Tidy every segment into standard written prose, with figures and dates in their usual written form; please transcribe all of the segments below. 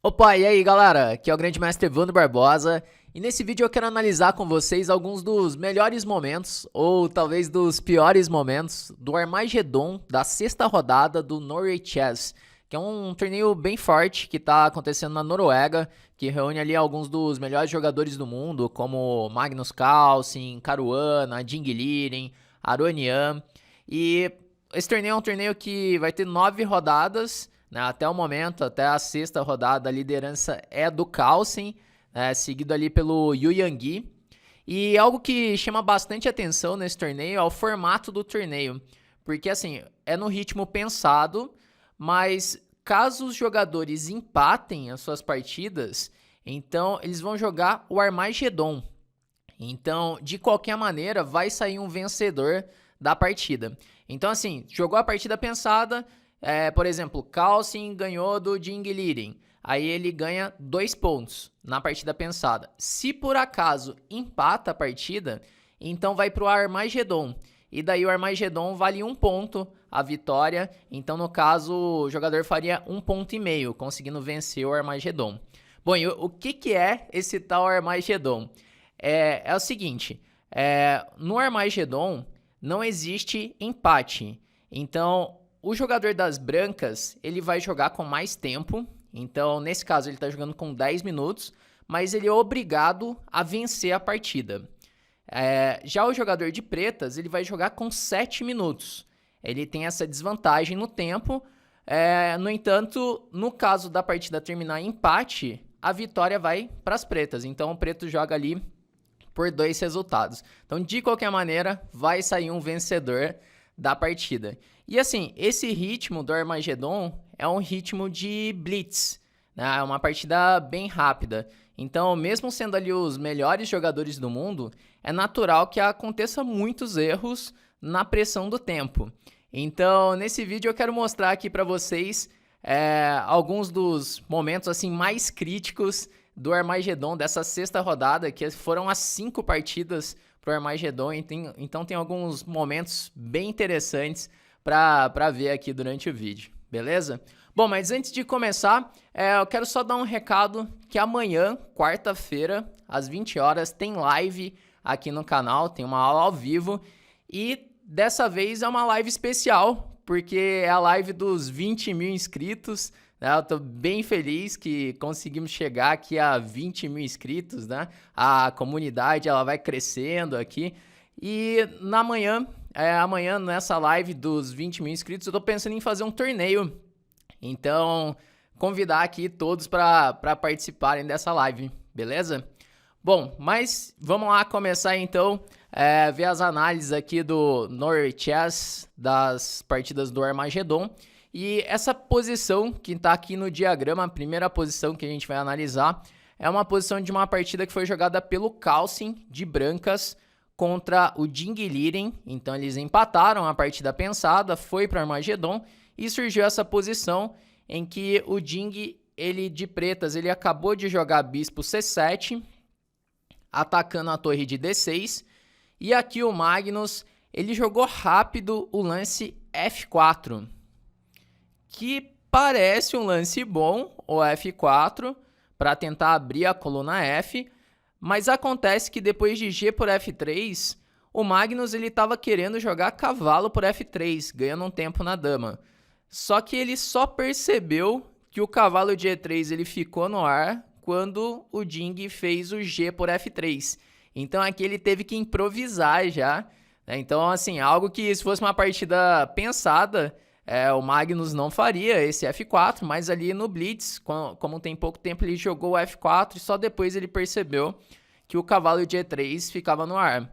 Opa, e aí galera, aqui é o Grande Mestre Evandro Barbosa e nesse vídeo eu quero analisar com vocês alguns dos melhores momentos, ou talvez dos piores momentos, do Armageddon da sexta rodada do Norway Chess, que é um torneio bem forte que está acontecendo na Noruega, que reúne ali alguns dos melhores jogadores do mundo, como Magnus Carlsen, Caruana, Jing Liren, Aronian, e esse torneio é um torneio que vai ter 9 rodadas, né, até o momento, até a sexta rodada, a liderança é do Carlsen, seguido ali pelo Yu Yangyi. E algo que chama bastante atenção nesse torneio é o formato do torneio, porque assim, é no ritmo pensado, mas caso os jogadores empatem as suas partidas, então eles vão jogar o Armageddon. Então, de qualquer maneira, vai sair um vencedor da partida. Então, assim, jogou a partida pensada, por exemplo, Carlsen ganhou do Jing Liren. Aí ele ganha 2 pontos na partida pensada. Se por acaso empata a partida, então vai para o Armageddon. E daí o Armageddon vale 1 ponto a vitória. Então, no caso, o jogador faria 1,5 ponto, conseguindo vencer o Armageddon. Bom, e o que é esse tal Armageddon? É o seguinte, no Armageddon não existe empate. Então, o jogador das brancas, ele vai jogar com mais tempo. Então, nesse caso, ele está jogando com 10 minutos, mas ele é obrigado a vencer a partida. Já o jogador de pretas, ele vai jogar com 7 minutos. Ele tem essa desvantagem no tempo. No entanto, no caso da partida terminar em empate, a vitória vai para as pretas. Então, o preto joga ali por 2 resultados. Então, de qualquer maneira, vai sair um vencedor da partida. E assim, esse ritmo do Armageddon é um ritmo de blitz, né? É uma partida bem rápida. Então, mesmo sendo ali os melhores jogadores do mundo, é natural que aconteça muitos erros na pressão do tempo. Então, nesse vídeo eu quero mostrar aqui para vocês alguns dos momentos assim mais críticos do Armageddon dessa sexta rodada, que foram as 5 partidas pro Armageddon, então tem alguns momentos bem interessantes para ver aqui durante o vídeo, beleza? Bom, mas antes de começar, eu quero só dar um recado que amanhã, quarta-feira, às 20 horas, tem live aqui no canal, tem uma aula ao vivo, e dessa vez é uma live especial, porque é a live dos 20 mil inscritos, né? Eu tô bem feliz que conseguimos chegar aqui a 20 mil inscritos, né? A comunidade ela vai crescendo aqui. E amanhã nessa live dos 20 mil inscritos, eu tô pensando em fazer um torneio. Então, convidar aqui todos para participarem dessa live, beleza? Bom, mas vamos lá começar então, ver as análises aqui do Norway Chess das partidas do Armageddon. E essa posição que está aqui no diagrama, a primeira posição que a gente vai analisar, é uma posição de uma partida que foi jogada pelo Carlsen de brancas contra o Jing Liren. Então eles empataram a partida pensada, foi para Armageddon e surgiu essa posição em que o Jing, ele de pretas, ele acabou de jogar bispo C7, atacando a torre de D6. E aqui o Magnus, ele jogou rápido o lance F4. Que parece um lance bom, o F4, para tentar abrir a coluna F, mas acontece que depois de G por F3, o Magnus estava querendo jogar cavalo por F3, ganhando um tempo na dama. Só que ele só percebeu que o cavalo de E3 ele ficou no ar quando o Jing fez o G por F3. Então aqui ele teve que improvisar já, né? Então assim, algo que se fosse uma partida pensada, o Magnus não faria esse F4, mas ali no Blitz, como tem pouco tempo, ele jogou o F4 e só depois ele percebeu que o cavalo de E3 ficava no ar.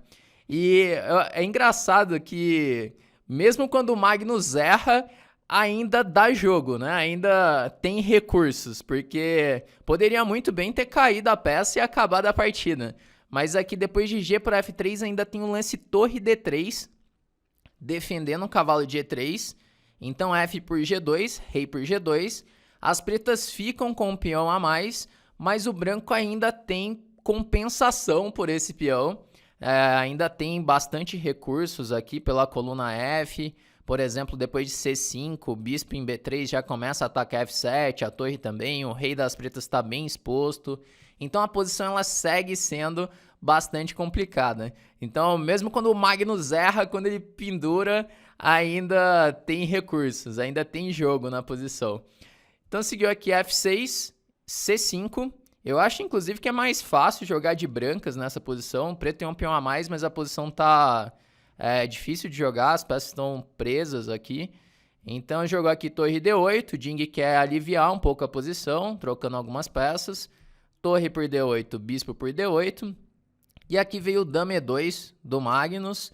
E é engraçado que, mesmo quando o Magnus erra, ainda dá jogo, né? Ainda tem recursos, porque poderia muito bem ter caído a peça e acabado a partida. Mas aqui, depois de G por F3, ainda tem um lance torre D3, defendendo o cavalo de E3. Então F por G2, rei por G2, as pretas ficam com um peão a mais, mas o branco ainda tem compensação por esse peão, ainda tem bastante recursos aqui pela coluna F, Por exemplo, depois de C5, o bispo em B3 já começa a atacar F7, a torre também, o rei das pretas está bem exposto. Então a posição ela segue sendo bastante complicada. Então, mesmo quando o Magnus erra, quando ele pendura, ainda tem recursos, ainda tem jogo na posição. Então seguiu aqui F6, C5. Eu acho inclusive que é mais fácil jogar de brancas nessa posição. O preto tem um peão a mais, mas a posição tá difícil de jogar, as peças estão presas aqui. Então jogou aqui torre D8, o Ding quer aliviar um pouco a posição, trocando algumas peças. Torre por D8, bispo por D8. E aqui veio o dama E2 do Magnus.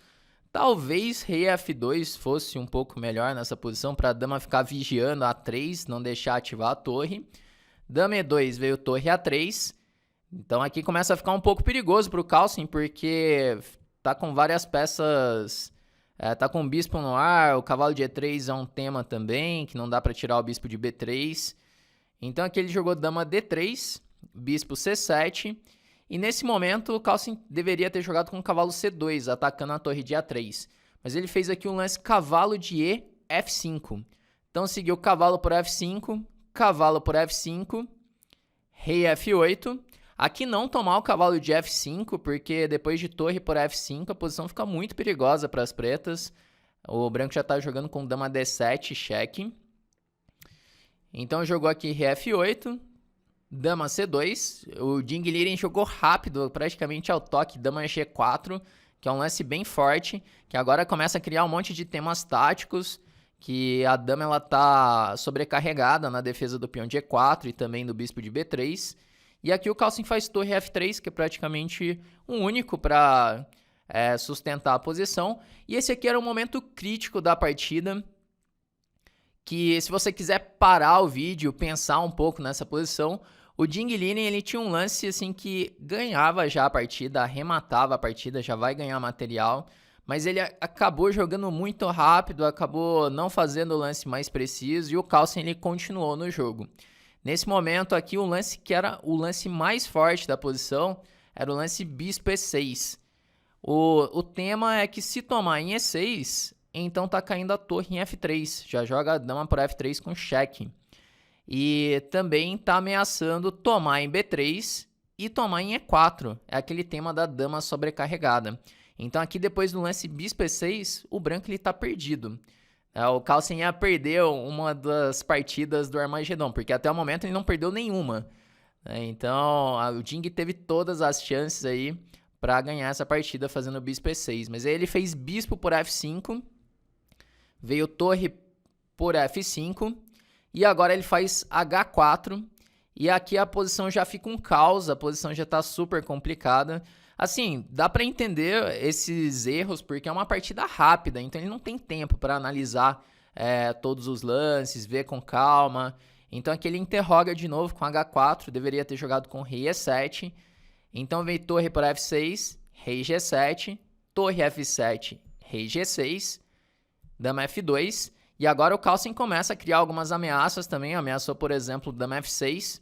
Talvez rei F2 fosse um pouco melhor nessa posição para a dama ficar vigiando a A3, não deixar ativar a torre. Dama E2 veio torre A3. Então aqui começa a ficar um pouco perigoso para o Carlsen, porque tá com várias peças, tá com o bispo no ar, o cavalo de E3 é um tema também, que não dá para tirar o bispo de B3. Então aqui ele jogou dama D3, bispo C7, e nesse momento o Carlsen deveria ter jogado com o cavalo C2, atacando a torre de A3. Mas ele fez aqui um lance cavalo de E, F5. Então seguiu cavalo por F5, cavalo por F5, rei F8. Aqui não tomar o cavalo de F5, porque depois de torre por F5 a posição fica muito perigosa para as pretas. O branco já está jogando com dama D7, cheque. Então jogou aqui rei F8, dama C2. O Ding Liren jogou rápido, praticamente ao toque, dama G4, que é um lance bem forte, que agora começa a criar um monte de temas táticos, que a dama ela tá sobrecarregada na defesa do peão de E4 e também do bispo de B3. E aqui o Carlsen faz torre F3, que é praticamente um único para sustentar a posição. E esse aqui era o momento crítico da partida, que se você quiser parar o vídeo, pensar um pouco nessa posição, o Ding Liren ele tinha um lance assim que ganhava já a partida, arrematava a partida, já vai ganhar material, mas ele acabou jogando muito rápido, acabou não fazendo o lance mais preciso e o Carlsen ele continuou no jogo. Nesse momento aqui, o lance que era o lance mais forte da posição era o lance bispo E6. O tema é que se tomar em E6, então tá caindo a torre em F3. Já joga a dama por F3 com cheque. E também tá ameaçando tomar em B3 e tomar em E4. É aquele tema da dama sobrecarregada. Então aqui depois do lance bispo E6, o branco ele tá perdido. O Carlsen ia perder uma das partidas do Armagedon, porque até o momento ele não perdeu nenhuma. Então, o Ding teve todas as chances aí para ganhar essa partida fazendo bispo E6. Mas aí ele fez bispo por F5, veio torre por F5, e agora ele faz H4. E aqui a posição já fica um caos, a posição já está super complicada. Assim, dá para entender esses erros porque é uma partida rápida, então ele não tem tempo para analisar todos os lances, ver com calma. Então aqui ele interroga de novo com H4, deveria ter jogado com rei E7. Então vem torre por F6, rei G7, torre F7, rei G6, dama F2. E agora o Carlsen começa a criar algumas ameaças também, ameaçou por exemplo dama F6.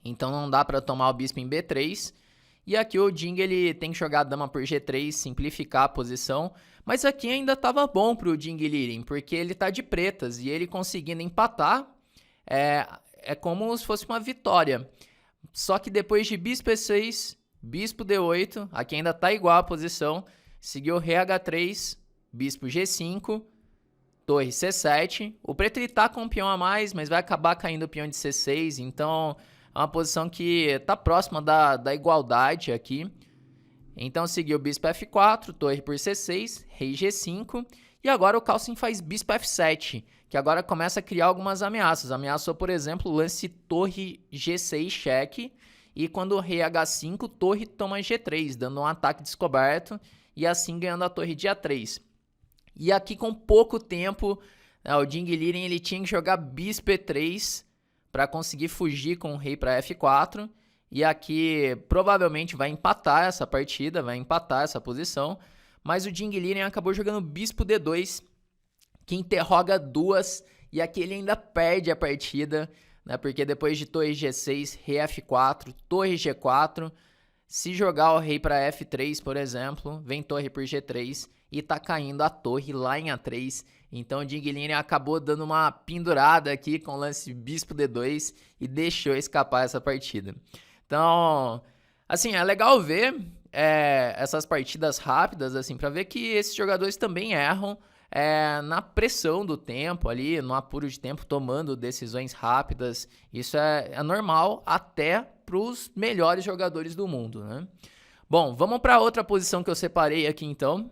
Então não dá para tomar o bispo em B3. E aqui o Ding ele tem que jogar a dama por G3, simplificar a posição. Mas aqui ainda estava bom para o Ding Liren, porque ele está de pretas e ele conseguindo empatar é como se fosse uma vitória. Só que depois de bispo E6, bispo D8, aqui ainda está igual a posição. Seguiu rei H3, bispo G5, torre C7. O preto ele tá com um peão a mais, mas vai acabar caindo o peão de C6, então é uma posição que está próxima da igualdade aqui. Então seguiu bispo F4, torre por C6, rei G5. E agora o Carlsen faz bispo F7, que agora começa a criar algumas ameaças. Ameaçou, por exemplo, o lance torre G6 cheque. E quando o rei H5, torre toma G3, dando um ataque descoberto. E assim ganhando a torre de A3. E aqui com pouco tempo, o Ding Liren ele tinha que jogar bispo E3 para conseguir fugir com o rei para F4. E aqui provavelmente vai empatar essa partida, vai empatar essa posição. Mas o Ding Liren acabou jogando bispo D2, que interroga duas. E aqui ele ainda perde a partida, né? Porque depois de torre G6, rei F4, torre G4, Se jogar o rei para F3, por exemplo, vem torre por G3 e tá caindo a torre lá em A3. Então o Ding Liren acabou dando uma pendurada aqui com o lance bispo D2 e deixou escapar essa partida. Então, assim, é legal ver essas partidas rápidas, assim, para ver que esses jogadores também erram na pressão do tempo ali, no apuro de tempo, tomando decisões rápidas. Isso é normal até para os melhores jogadores do mundo, né? Bom, vamos para outra posição que eu separei aqui, então.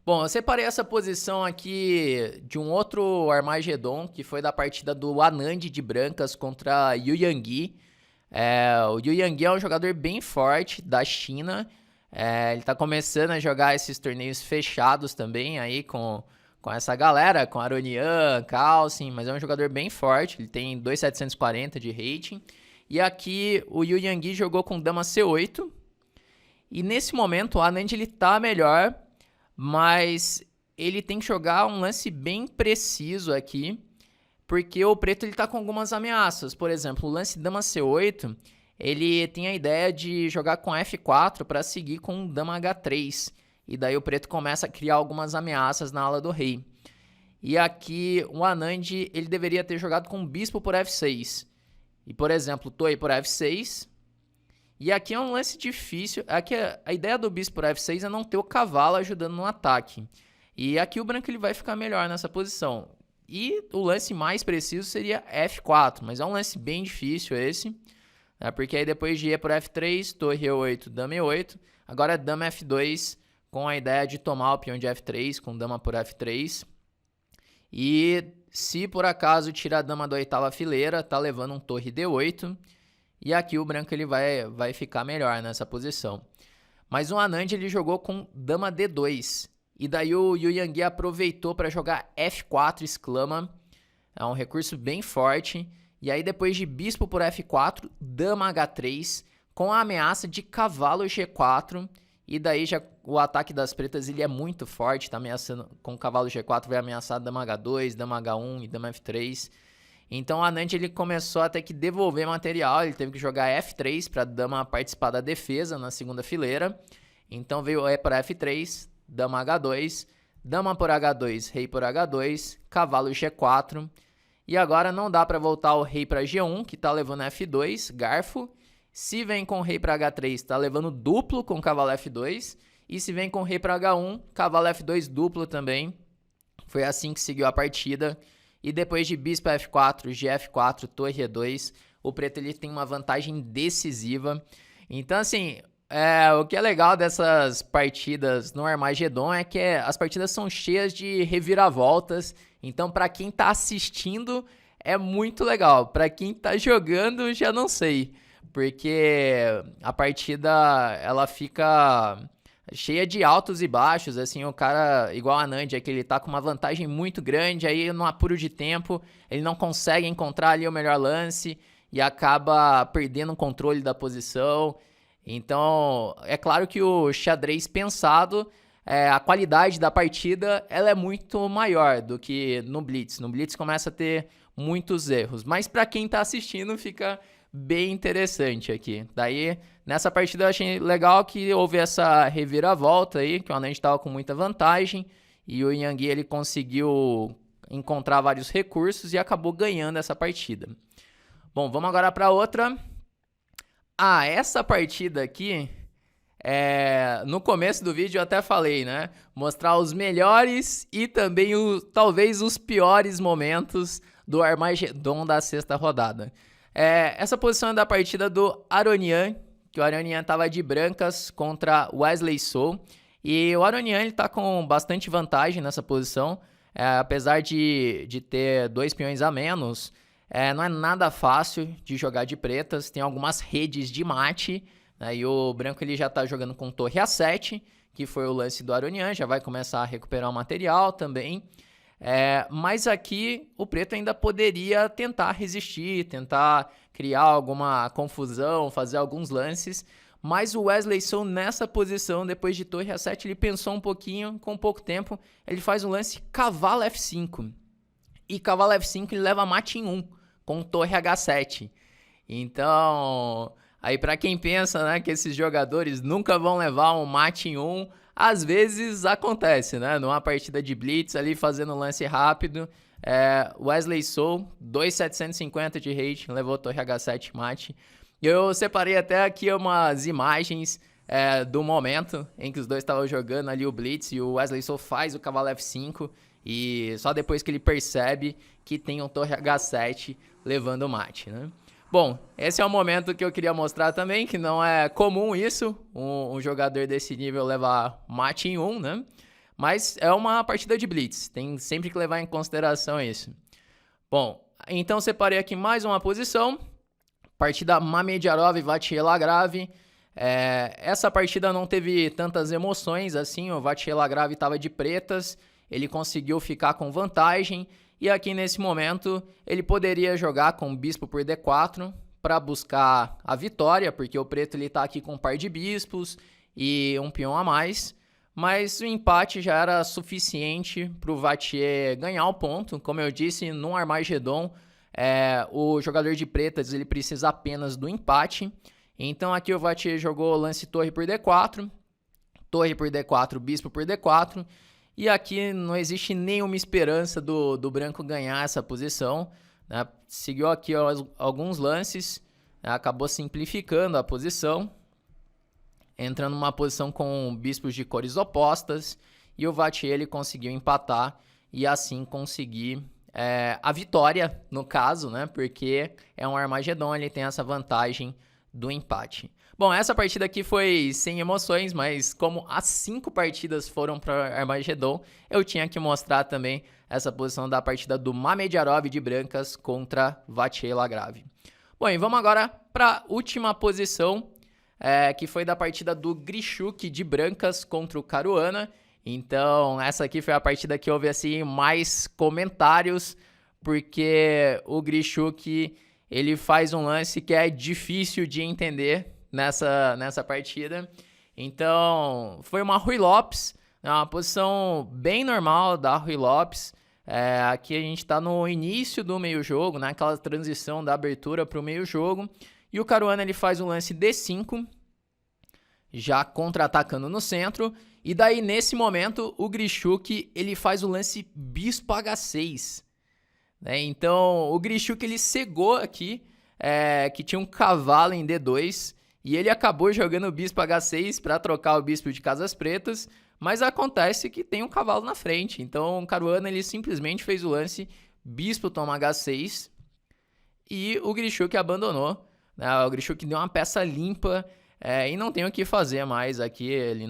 Bom, eu separei essa posição aqui de um outro Armagedon, que foi da partida do Anand de brancas contra Yu Yangyi. O Yu Yangyi é um jogador bem forte da China. Ele tá começando a jogar esses torneios fechados também aí com essa galera, com Aronian, Kalsin, mas é um jogador bem forte. Ele tem 2.740 de rating. E aqui o Yu Yangyi jogou com dama C8. E nesse momento o Anand ele tá melhor, mas ele tem que jogar um lance bem preciso aqui, porque o preto ele tá com algumas ameaças. Por exemplo, o lance dama C8, ele tem a ideia de jogar com F4 para seguir com dama H3. E daí o preto começa a criar algumas ameaças na ala do rei. E aqui o Anand ele deveria ter jogado com bispo por F6. E, por exemplo, torre por F6. E aqui é um lance difícil. Aqui a ideia do bispo por F6 é não ter o cavalo ajudando no ataque. E aqui o branco ele vai ficar melhor nessa posição. E o lance mais preciso seria F4, mas é um lance bem difícil esse. Porque aí depois de E por F3, torre E8, dama E8. Agora é dama F2 com a ideia de tomar o peão de F3 com dama por F3. E se por acaso tirar a dama da oitava fileira, tá levando um torre D8. E aqui o branco ele vai ficar melhor nessa posição. Mas o Anand ele jogou com dama D2. E daí o Yu Yangyi aproveitou para jogar F4 exclama. É um recurso bem forte. E aí depois de bispo por F4, dama H3, com a ameaça de cavalo G4. E daí já o ataque das pretas ele é muito forte, tá ameaçando com o cavalo G4, vai ameaçar dama H2, dama H1 e dama F3. Então o Anand ele começou a ter que devolver material, ele teve que jogar F3 para dama participar da defesa na segunda fileira. Então veio E para F3, dama H2, dama por H2, rei por H2, cavalo G4. E agora não dá para voltar o rei para G1, que está levando F2, garfo. Se vem com rei para H3, está levando duplo com cavalo F2. E se vem com rei para H1, cavalo F2 duplo também. Foi assim que seguiu a partida. E depois de bispo F4, GF4, torre E2, o preto ele tem uma vantagem decisiva. Então, assim, o que é legal dessas partidas no Armagedon é que as partidas são cheias de reviravoltas. Então, para quem está assistindo, é muito legal. Para quem está jogando, já não sei. Porque a partida, ela fica cheia de altos e baixos, assim, o cara, igual a Anand, é que ele tá com uma vantagem muito grande, aí no apuro de tempo, ele não consegue encontrar ali o melhor lance e acaba perdendo o controle da posição. Então, é claro que o xadrez pensado, a qualidade da partida, ela é muito maior do que no Blitz. No Blitz começa a ter muitos erros, mas para quem tá assistindo fica bem interessante aqui. Daí, nessa partida eu achei legal que houve essa reviravolta aí, que o Anand estava com muita vantagem e o Yangyi ele conseguiu encontrar vários recursos e acabou ganhando essa partida. Bom, vamos agora para outra. Essa partida aqui, no começo do vídeo eu até falei, né? Mostrar os melhores e também talvez os piores momentos do Armagedon da sexta rodada. Essa posição é da partida do Aronian, que o Aronian estava de brancas contra Wesley So. E o Aronian está com bastante vantagem nessa posição, apesar de ter 2 peões a menos. Não é nada fácil de jogar de pretas, tem algumas redes de mate, né, e o branco ele já está jogando com torre A7, que foi o lance do Aronian, já vai começar a recuperar o material também. Mas aqui o preto ainda poderia tentar resistir, tentar criar alguma confusão, fazer alguns lances, mas o Wesley So nessa posição, depois de torre A7, ele pensou um pouquinho, com pouco tempo, ele faz um lance cavalo F5, e cavalo F5 ele leva mate em 1, com torre H7, então Aí para quem pensa, né, que esses jogadores nunca vão levar um mate em 1, às vezes acontece, né? Numa partida de blitz ali fazendo lance rápido, Wesley Soul, 2.750 de rating, levou torre H7 mate. Eu separei até aqui umas imagens do momento em que os dois estavam jogando ali o blitz e o Wesley Soul faz o cavalo F5 e só depois que ele percebe que tem um torre H7 levando o mate, né? Bom, esse é o momento que eu queria mostrar também, que não é comum isso, um jogador desse nível levar mate em 1, né? Mas é uma partida de blitz, tem sempre que levar em consideração isso. Bom, então separei aqui mais uma posição, partida Mamedjarov e Vachier-Lagrave. Essa partida não teve tantas emoções assim, o Vachier-Lagrave estava de pretas, ele conseguiu ficar com vantagem. E aqui nesse momento ele poderia jogar com bispo por D4 para buscar a vitória, porque o preto ele tá aqui com um par de bispos e um peão a mais. Mas o empate já era suficiente para o Vachier ganhar o ponto. Como eu disse, no Armagedon, o jogador de pretas ele precisa apenas do empate. Então aqui o Vachier jogou lance torre por D4, torre por D4, bispo por D4. E aqui não existe nenhuma esperança do branco ganhar essa posição, né? Seguiu aqui alguns lances, né? Acabou simplificando a posição, entrando numa posição com bispos de cores opostas, e o Vachier ele conseguiu empatar e assim conseguir a vitória, no caso, né? Porque é um Armagedon, ele tem essa vantagem do empate. Bom, essa partida aqui foi sem emoções, mas como as 5 partidas foram para Armagedon, eu tinha que mostrar também essa posição da partida do Mamedjarov de brancas contra Vachier-Lagrave. Bom, e vamos agora para a última posição, que foi da partida do Grichuk de brancas contra o Caruana. Então, essa aqui foi a partida que houve assim mais comentários, porque o Grichuk ele faz um lance que é difícil de entender nessa partida. Então, foi uma Ruy Lopes, uma posição bem normal da Ruy Lopes. Aqui a gente está no início do meio-jogo, naquela transição da abertura para o meio-jogo. E o Caruana ele faz um lance D5, já contra-atacando no centro. E daí, nesse momento, o Grichuk ele faz o lance bispo H6. Então, o Grichuk ele cegou aqui, que tinha um cavalo em D2. E ele acabou jogando o bispo H6 para trocar o bispo de casas pretas, mas acontece que tem um cavalo na frente. Então o Caruana ele simplesmente fez o lance bispo toma H6 e o Grichuk abandonou. O Grichuk deu uma peça limpa e não tem o que fazer mais aqui. Ele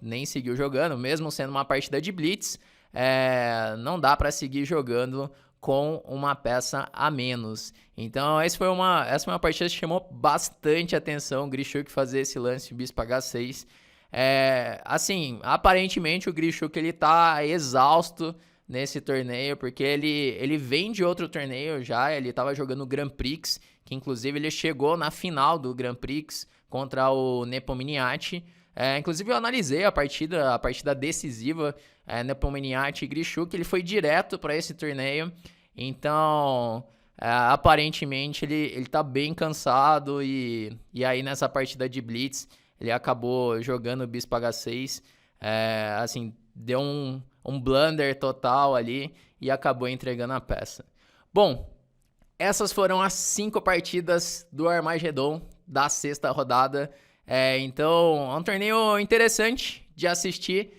nem seguiu jogando, mesmo sendo uma partida de blitz, não dá para seguir jogando com uma peça a menos. Então essa foi uma partida que chamou bastante atenção, o Grichuk fazer esse lance bispo H6. Assim, aparentemente o Grichuk ele tá exausto nesse torneio, porque ele vem de outro torneio já, ele estava jogando o Grand Prix, que inclusive ele chegou na final do Grand Prix contra o Nepomniachtchi. Inclusive eu analisei a partida decisiva, Nepomniachtchi e Grichuk, ele foi direto para esse torneio. Então aparentemente ele tá bem cansado e aí nessa partida de blitz ele acabou jogando o bispo H6, assim, deu um blunder total ali e acabou entregando a peça. Bom, essas foram as 5 partidas do Armagedon da 6ª rodada. Então, é um torneio interessante de assistir,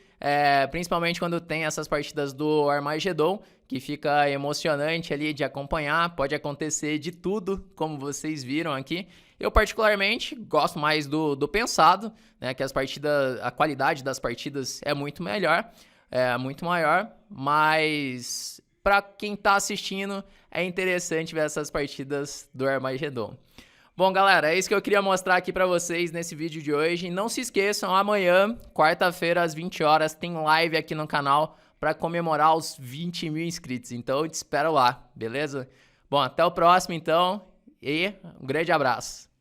principalmente quando tem essas partidas do Armagedon, que fica emocionante ali de acompanhar. Pode acontecer de tudo, como vocês viram aqui. Eu particularmente gosto mais do pensado, né, que a qualidade das partidas é muito melhor, muito maior, mas para quem está assistindo é interessante ver essas partidas do Armagedon. Bom, galera, é isso que eu queria mostrar aqui para vocês nesse vídeo de hoje. Não se esqueçam, amanhã, quarta-feira, às 20 horas, tem live aqui no canal para comemorar os 20 mil inscritos. Então, eu te espero lá, beleza? Bom, até o próximo, então, e um grande abraço.